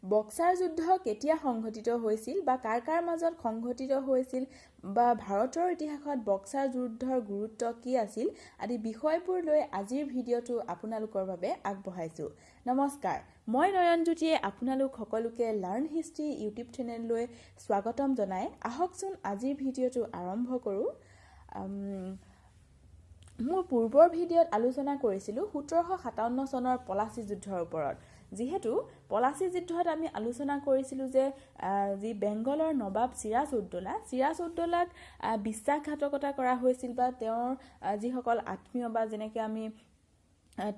Boxer যুদ্ধ কেতিয়া সংঘটিত হৈছিল বা কাৰ কাৰ মাজত সংঘটিত হৈছিল বা ভাৰতৰ ইতিহাসত বক্সাৰ যুদ্ধৰ গুৰুত্ব কি আছিল আদি বিষয়বোৰ লৈ আজিৰ ভিডিঅ'টো আপোনালোকৰ বাবে আগবঢ়াইছোঁ। নমস্কাৰ, মই নয়নজ্যোতিয়ে আপোনালোক সকলোকে লাৰ্ণ হিষ্ট্ৰী ইউটিউব চেনেললৈ স্বাগতম জনাই আহকচোন আজিৰ ভিডিঅ'টো আৰম্ভ কৰোঁ। মোৰ পূৰ্বৰ ভিডিঅ'ত আলোচনা কৰিছিলোঁ 1757 চনৰ পলাচী যুদ্ধৰ ওপৰত। যিহেতু পলাচী যুদ্ধত আমি আলোচনা কৰিছিলোঁ যে যি বেংগলৰ নবাব চিৰাজউদ্দৌলাক বিশ্বাসঘাতকতা কৰা হৈছিল বা তেওঁৰ যিসকল আত্মীয় বা যেনেকৈ আমি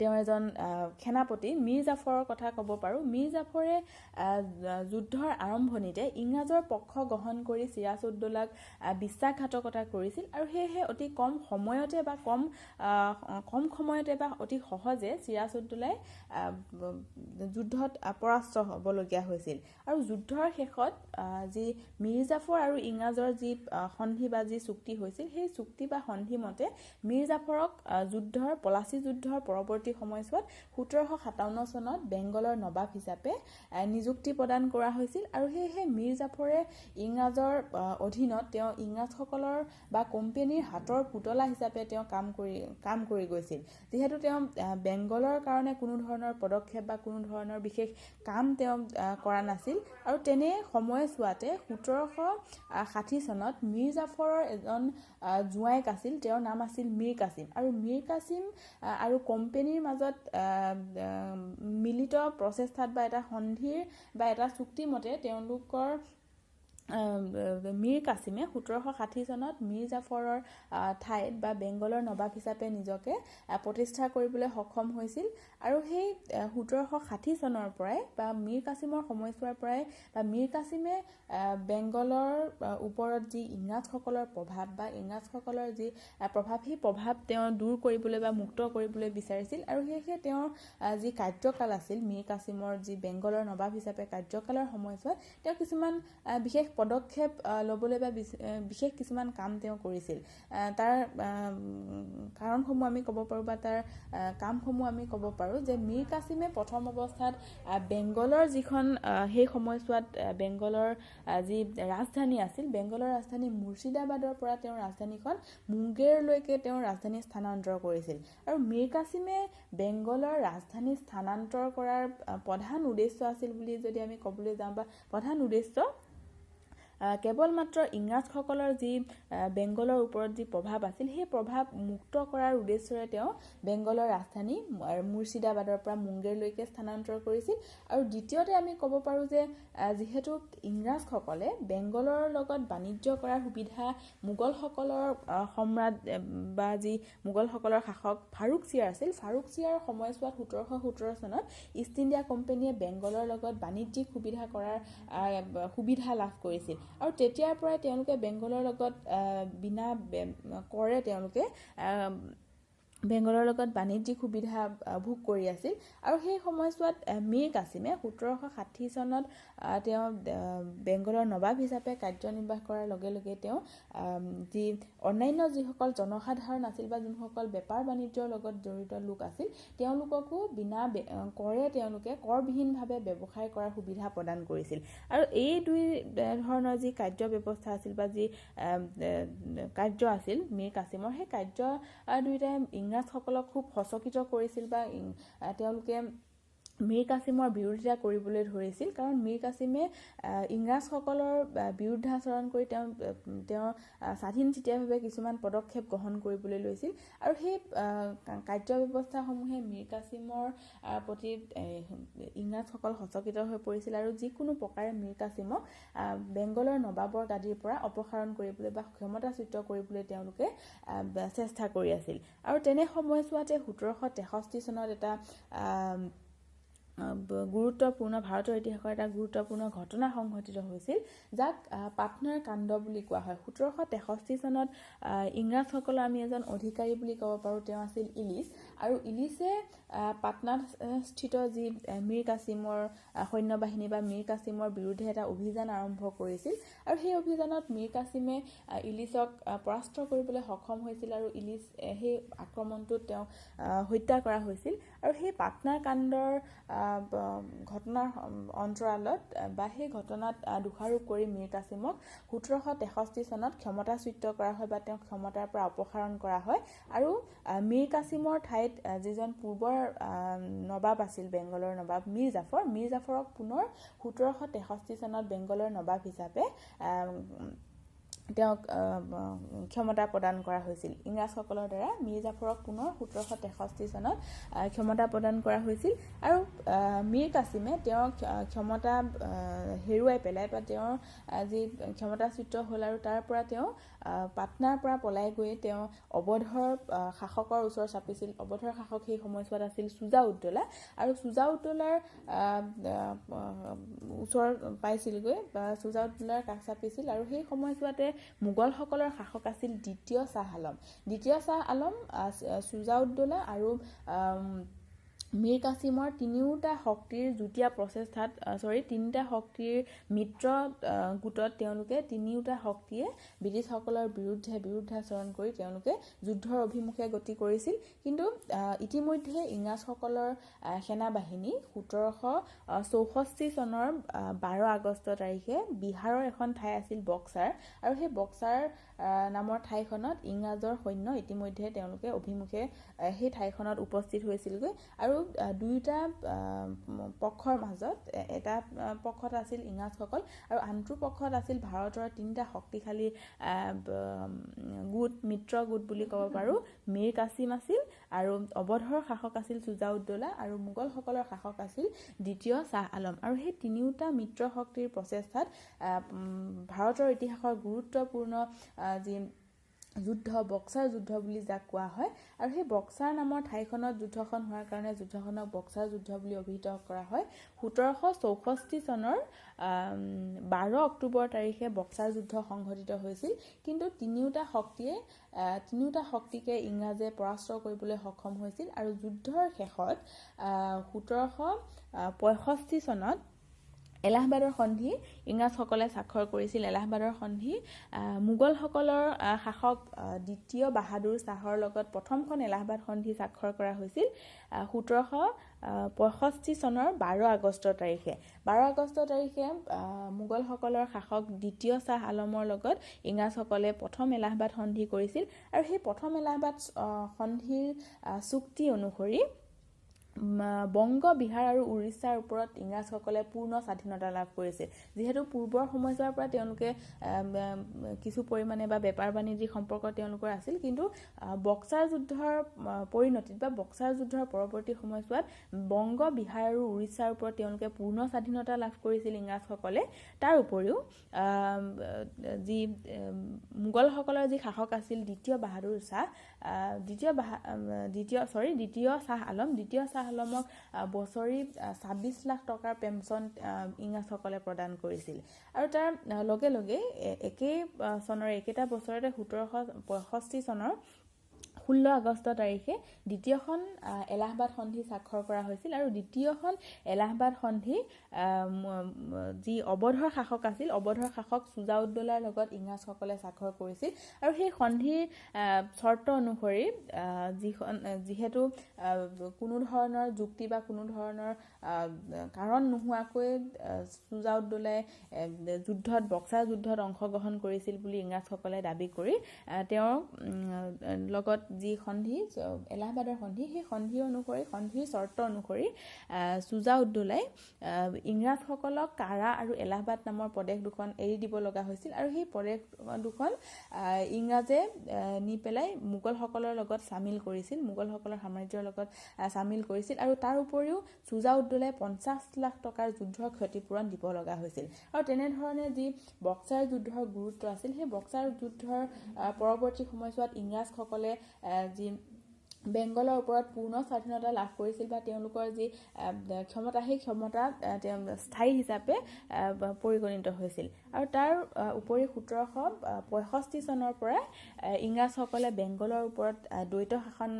তেওঁ এজন সেনাপতি মীৰ জাফৰৰ কথা ক'ব পাৰোঁ। মীৰ জাফৰে যুদ্ধৰ আৰম্ভণিতে ইংৰাজৰ পক্ষ গ্ৰহণ কৰি চিৰাজউদ্দৌলাক বিশ্বাসঘাতকতা কৰিছিল আৰু সেয়েহে অতি কম সময়তে বা অতি সহজে চিৰাজউদ্দৌলাই যুদ্ধত পৰাস্ত হ'বলগীয়া হৈছিল। আৰু যুদ্ধৰ শেষত যি মীৰ জাফৰ আৰু ইংৰাজৰ যি সন্ধি বা যি চুক্তি হৈছিল, সেই চুক্তি বা সন্ধি মতে মীৰ জাফৰক পলাচী যুদ্ধৰ পৰৱৰ্তী সময়ছোৱাত 1757 চনত বেংগলৰ নবাব হিচাপে নিযুক্তি প্ৰদান কৰা হৈছিল। আৰু সেয়েহে মীৰ জাফৰে ইংৰাজৰ অধীনত তেওঁ ইংৰাজসকলৰ বা কোম্পেনীৰ হাতৰ পুতলা হিচাপে তেওঁ কাম কৰি গৈছিল। যিহেতু তেওঁ বেংগলৰ কাৰণে কোনো ধৰণৰ পদক্ষেপ বা কোনো ধৰণৰ বিশেষ কাম তেওঁ কৰা নাছিল। আৰু তেনে সময়ছোৱাতে 1760 চনত মীৰ জাফৰৰ এজন জোঁৱায়েক আছিল, তেওঁৰ নাম আছিল মীৰ কাছিম। আৰু মীৰ কাছিম আৰু কোম্পেনীৰ মাজত মিলিত প্ৰচেষ্টাত বা এটা সন্ধিৰ বা এটা চুক্তিমতে তেওঁলোকৰ মীৰ কাছিমে 1760 চনত মীৰ জাফৰৰ ঠাইত বা বেংগলৰ নবাব হিচাপে নিজকে প্ৰতিষ্ঠা কৰিবলৈ সক্ষম হৈছিল। আৰু সেই 1760 চনৰ পৰাই বা মীৰ কাছিমৰ সময়ছোৱাৰ পৰাই বা মীৰ কাছিমে বেংগলৰ ওপৰত যি ইংৰাজসকলৰ প্ৰভাৱ বা ইংৰাজসকলৰ যি প্ৰভাৱ, সেই প্ৰভাৱ তেওঁ দূৰ কৰিবলৈ বা মুক্ত কৰিবলৈ বিচাৰিছিল। আৰু সেয়েহে তেওঁৰ যি কাৰ্যকাল আছিল, মীৰ কাছিমৰ যি বেংগলৰ নবাব হিচাপে কাৰ্যকালৰ সময়ছোৱাত তেওঁ কিছুমান বিশেষ পদক্ষেপ ল'বলৈ বা বিশেষ কিছুমান কাম তেওঁ কৰিছিল। তাৰ কাৰণসমূহ আমি ক'ব পাৰোঁ বা তাৰ কামসমূহ আমি ক'ব পাৰোঁ যে মীৰ কাছিমে প্ৰথম অৱস্থাত বেংগলৰ যিখন সেই সময়ছোৱাত বেংগলৰ যি ৰাজধানী আছিল, বেংগলৰ ৰাজধানী মুৰ্ছিদাবাদৰ পৰা তেওঁৰ ৰাজধানীখন মুংগেৰলৈকে তেওঁৰ ৰাজধানী স্থানান্তৰ কৰিছিল। আৰু মীৰ কাছিমে বেংগলৰ ৰাজধানী স্থানান্তৰ কৰাৰ প্ৰধান উদ্দেশ্য আছিল বুলি যদি আমি ক'বলৈ যাওঁ বা প্ৰধান উদ্দেশ্য কেৱল মাত্ৰ ইংৰাজসকলৰ যি বেংগলৰ ওপৰত যি প্ৰভাৱ আছিল, সেই প্ৰভাৱ মুক্ত কৰাৰ উদ্দেশ্যৰে তেওঁ বেংগলৰ ৰাজধানী মুৰ্ছিদাবাদৰ পৰা মুংগেৰলৈকে স্থানান্তৰ কৰিছিল। আৰু দ্বিতীয়তে আমি ক'ব পাৰোঁ যে যিহেতু ইংৰাজসকলে বেংগলৰ লগত বাণিজ্য কৰাৰ সুবিধা মোগলসকলৰ সম্ৰাট বা যি মোগলসকলৰ শাসক ফাৰুক ছিয়াৰ আছিল, ফাৰুক ছিয়াৰ সময়ছোৱাত 1717 চনত ইষ্ট ইণ্ডিয়া কোম্পানীয়ে বেংগলৰ লগত বাণিজ্যিক সুবিধা লাভ কৰিছিল। আৰু তেতিয়াৰ পৰাই তেওঁলোকে বেংগলৰ লগত বিনা কৰে তেওঁলোকে বেংগলৰ লগত বাণিজ্যিক সুবিধা ভোগ কৰি আছিল। আৰু সেই সময়ছোৱাত মীৰ কাছিমে 1760 চনত তেওঁ বেংগলৰ নবাব হিচাপে কাৰ্যনিৰ্বাহ কৰাৰ লগে লগে তেওঁ যি অন্যান্য যিসকল জনসাধাৰণ আছিল বা যোনসকল বেপাৰ বাণিজ্যৰ লগত জড়িত লোক আছিল, তেওঁলোককো বিনা কৰে তেওঁলোকে কৰবিহীনভাৱে ব্যৱসায় কৰাৰ সুবিধা প্ৰদান কৰিছিল। আৰু এই দুই ধৰণৰ যি কাৰ্য ব্যৱস্থা আছিল বা যি কাৰ্য আছিল মীৰ কাছিমৰ, সেই কাৰ্য দুয়োটাই ইংৰাজসকলক খুব সচকিত কৰিছিল বা তেওঁলোকে মীৰ কাছিমৰ বিৰোধিতা কৰিবলৈ ধৰিছিল। কাৰণ মীৰ কাছিমে ইংৰাজসকলৰ বিৰুদ্ধাচৰণ কৰি তেওঁ স্বাধীনচিতীয়াভাৱে কিছুমান পদক্ষেপ গ্ৰহণ কৰিবলৈ লৈছিল। আৰু সেই কাৰ্য ব্যৱস্থাসমূহে মীৰ কাছিমৰ প্ৰতি ইংৰাজসকল সচকিত হৈ পৰিছিল আৰু যিকোনো প্ৰকাৰে মীৰ কাছিমক বেংগলৰ নবাবৰ গাদীৰ পৰা অপসাৰণ কৰিবলৈ বা ক্ষমতাচ্যুত কৰিবলৈ তেওঁলোকে চেষ্টা কৰি আছিল। আৰু তেনে সময়ছোৱাতে 1763 চনত এটা গুৰুত্বপূৰ্ণ ভাৰতৰ ইতিহাসৰ এটা গুৰুত্বপূৰ্ণ ঘটনা সংঘটিত হৈছিল, যাক পাটনাৰ কাণ্ড বুলি কোৱা হয়। 1763 চনত ইংৰাজসকলৰ আমি এজন অধিকাৰী বুলি ক'ব পাৰোঁ, তেওঁ আছিল ইলিছ। আৰু ইলিছে পাটনাত স্থিত যি মীৰ কাছিমৰ সৈন্যবাহিনী বা মীৰ কাছিমৰ বিৰুদ্ধে এটা অভিযান আৰম্ভ কৰিছিল আৰু সেই অভিযানত মীৰ কাছিমে ইলিছক পৰাস্ত কৰিবলৈ সক্ষম হৈছিল আৰু ইলিছ সেই আক্ৰমণটোত তেওঁ হত্যা কৰা হৈছিল আৰু সেই পাটনাৰ কাণ্ডৰ ঘটনাৰ অন্তৰালত বা সেই ঘটনাত দোষাৰোপ কৰি মীৰ কাছিমক 1763 চনত ক্ষমতাচ্যুত কৰা হয় বা তেওঁক ক্ষমতাৰ পৰা অপসাৰণ কৰা হয় আৰু মীৰ কাছিমৰ ঠাইত যিজন পূৰ্বৰ নবাব আছিল বেংগলৰ নবাব মীৰ জাফৰক পুনৰ 1763 চনত বেংগলৰ নবাব হিচাপে তেওঁক ক্ষমতা প্ৰদান কৰা হৈছিল ইংৰাজসকলৰ দ্বাৰা মীৰ জাফৰক পুনৰ 1763 চনত ক্ষমতা প্ৰদান কৰা হৈছিল আৰু মীৰ কাছিমে তেওঁৰ ক্ষমতা হেৰুৱাই পেলাই বা তেওঁৰ যি ক্ষমতাচ্যুত হ'ল আৰু তাৰ পৰা তেওঁ পাটনাৰ পৰা পলাই গৈ তেওঁ অৱধৰ শাসকৰ ওচৰ চাপিছিল অৱধৰ শাসক সেই সময়ছোৱাত আছিল চুজাউদ্দৌলা আৰু চুজাউদ্দৌলাৰ ওচৰ পাইছিলগৈ বা চুজাউদ্দৌলাৰ কাষ চাপিছিল আৰু সেই সময়ছোৱাতে মোগলসকলৰ শাসক আছিল দ্বিতীয় শাহ আলম চুজাউদ্দৌলা আৰু মীৰ কাছিমৰ তিনিটা শক্তিৰ যুটীয়া প্ৰচেষ্টাত তিনিটা শক্তিৰ মিত্ৰ গোটত তেওঁলোকে তিনিওটা শক্তিয়ে ব্ৰিটিছসকলৰ বিৰুদ্ধাচৰণ কৰি তেওঁলোকে যুদ্ধৰ অভিমুখে গতি কৰিছিল কিন্তু ইতিমধ্যে ইংৰাজসকলৰ সেনাবাহিনী 1764 চনৰ 12 আগষ্ট তাৰিখে বিহাৰৰ এখন ঠাই আছিল বক্সাৰ আৰু সেই বক্সাৰ নামৰ ঠাইখনত ইংৰাজৰ সৈন্য ইতিমধ্যে তেওঁলোকে অভিমুখে সেই ঠাইখনত উপস্থিত হৈছিলগৈ আৰু দুয়োটা পক্ষৰ মাজত এটা পক্ষত আছিল ইংৰাজসকল আৰু আনটো পক্ষত আছিল ভাৰতৰ তিনিটা শক্তিশালী মিত্ৰ গোট বুলি ক'ব পাৰোঁ মীৰ কাছিম আছিল আৰু অৱধৰ শাসক আছিল চুজাউদ্দৌলা আৰু মোগলসকলৰ শাসক আছিল দ্বিতীয় শাহ আলম আৰু সেই তিনিওটা মিত্ৰ শক্তিৰ প্ৰচেষ্টাত ভাৰতৰ ইতিহাসৰ গুৰুত্বপূৰ্ণ যি যুদ্ধ বক্সাৰ যুদ্ধ বুলি যাক কোৱা হয় আৰু সেই বক্সাৰ নামৰ ঠাইখনত যুদ্ধখন হোৱাৰ কাৰণে যুদ্ধখনক বক্সাৰ যুদ্ধ বুলি অভিহিত কৰা হয় 1764 চনৰ 12 অক্টোবৰ তাৰিখে বক্সাৰ যুদ্ধ সংঘটিত হৈছিল কিন্তু তিনিওটা শক্তিকে ইংৰাজে পৰাস্ত কৰিবলৈ সক্ষম হৈছিল আৰু যুদ্ধৰ শেষত 1765 চনত এলাহাবাদৰ সন্ধি ইংৰাজসকলে স্বাক্ষৰ কৰিছিল এলাহাবাদৰ সন্ধি মোগলসকলৰ শাসক দ্বিতীয় বাহাদুৰ শ্বাহৰ লগত প্ৰথমখন এলাহাবাদ সন্ধি স্বাক্ষৰ কৰা হৈছিল 1765 চনৰ 12 আগষ্ট তাৰিখে মোগলসকলৰ শাসক দ্বিতীয় শাহ আলমৰ লগত ইংৰাজসকলে প্ৰথম এলাহাবাদ সন্ধি কৰিছিল আৰু সেই প্ৰথম এলাহাবাদ সন্ধিৰ চুক্তি অনুসৰি বংগ বিহাৰ আৰু উৰিষ্যাৰ ওপৰত ইংৰাজসকলে পূৰ্ণ স্বাধীনতা লাভ কৰিছিল যিহেতু পূৰ্বৰ সময়ছোৱাৰ পৰা তেওঁলোকে কিছু পৰিমাণে বা বেপাৰ বাণিজ্যিক সম্পৰ্ক তেওঁলোকৰ আছিল কিন্তু বক্সাৰ যুদ্ধৰ পৰিণতিত বা বক্সাৰ যুদ্ধৰ পৰৱৰ্তী সময়ছোৱাত বংগ বিহাৰ আৰু উৰিষ্যাৰ ওপৰত তেওঁলোকে পূৰ্ণ স্বাধীনতা লাভ কৰিছিল ইংৰাজসকলে তাৰ উপৰিও যি মোগলসকলৰ যি শাসক আছিল দ্বিতীয় শাহ আলমক বছৰি 26 লাখ টকাৰ পেঞ্চন ইংৰাজসকলে প্ৰদান কৰিছিল আৰু তাৰ লগে লগে একেটা বছৰতে 1765 চনৰ 16 আগষ্ট তাৰিখে দ্বিতীয়খন এলাহাবাদ সন্ধি স্বাক্ষৰ কৰা হৈছিল আৰু দ্বিতীয়খন এলাহাবাদ সন্ধি যি অৱধৰ শাসক চুজাউদ্দৌলাৰ লগত ইংৰাজসকলে স্বাক্ষৰ কৰিছিল আৰু সেই সন্ধিৰ চৰ্ত অনুসৰি যিহেতু কোনো ধৰণৰ যুক্তি বা কোনো ধৰণৰ কাৰণ নোহোৱাকৈ চুজাউদ্দৌলাই বক্সাৰ যুদ্ধত অংশগ্ৰহণ কৰিছিল বুলি ইংৰাজসকলে দাবী কৰি তেওঁৰ লগত যি সন্ধি এলাহাবাদৰ সন্ধি সেই সন্ধিৰ চৰ্ত অনুসৰি চুজাউদ্দৌলাই ইংৰাজসকলক কাৰা আৰু এলাহাবাদ নামৰ প্ৰদেশ দুখন এৰি দিব লগা হৈছিল আৰু সেই প্ৰদেশ দুখন ইংৰাজে নি পেলাই মোগলসকলৰ লগত মোগলসকলৰ সাম্ৰাজ্যৰ লগত চামিল কৰিছিল আৰু তাৰ উপৰিও চুজাউদ্দৌলাই 50 লাখ টকাৰ যুদ্ধৰ ক্ষতিপূৰণ দিব লগা হৈছিল আৰু তেনেধৰণে যি বক্সাৰ যুদ্ধৰ গুৰুত্ব আছিল সেই বক্সাৰ যুদ্ধৰ পৰৱৰ্তী সময়ছোৱাত ইংৰাজসকলে যি বেংগলৰ ওপৰত পূৰ্ণ স্বাধীনতা লাভ কৰিছিল বা তেওঁলোকৰ যি ক্ষমতা সেই ক্ষমতা স্থায়ী হিচাপে পৰিগণিত হৈছিল আৰু তাৰ উপৰি 1765 চনৰ পৰা ইংৰাজসকলে বেংগলৰ ওপৰত দ্বৈত শাসন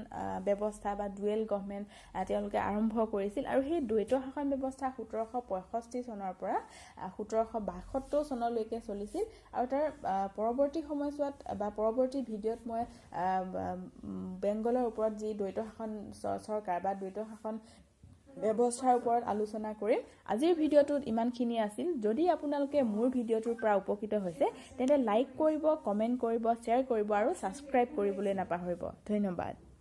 ব্যৱস্থা বা ডুৱেল গভৰ্ণমেণ্ট তেওঁলোকে আৰম্ভ কৰিছিল আৰু সেই দ্বৈত শাসন ব্যৱস্থা 1765 চনৰ পৰা 1772 চনলৈকে চলিছিল আৰু তাৰ পৰৱৰ্তী সময়ছোৱাত বা পৰৱৰ্তী ভিডিঅ'ত মই বেংগলৰ ওপৰত যি দ্বৈত শাসন চৰকাৰ বা দ্বৈত শাসন ব্যৱস্থাৰ ওপৰত আলোচনা কৰিম আজিৰ ভিডিঅ'টোত ইমানখিনি আছিল যদি আপোনালোকে মোৰ ভিডিঅ'টোৰ পৰা উপকৃত হৈছে তেন্তে লাইক কৰিব কমেন্ট কৰিব শ্বেয়াৰ কৰিব আৰু সাবস্ক্ৰাইব কৰিবলৈ নাপাহৰিব ধন্যবাদ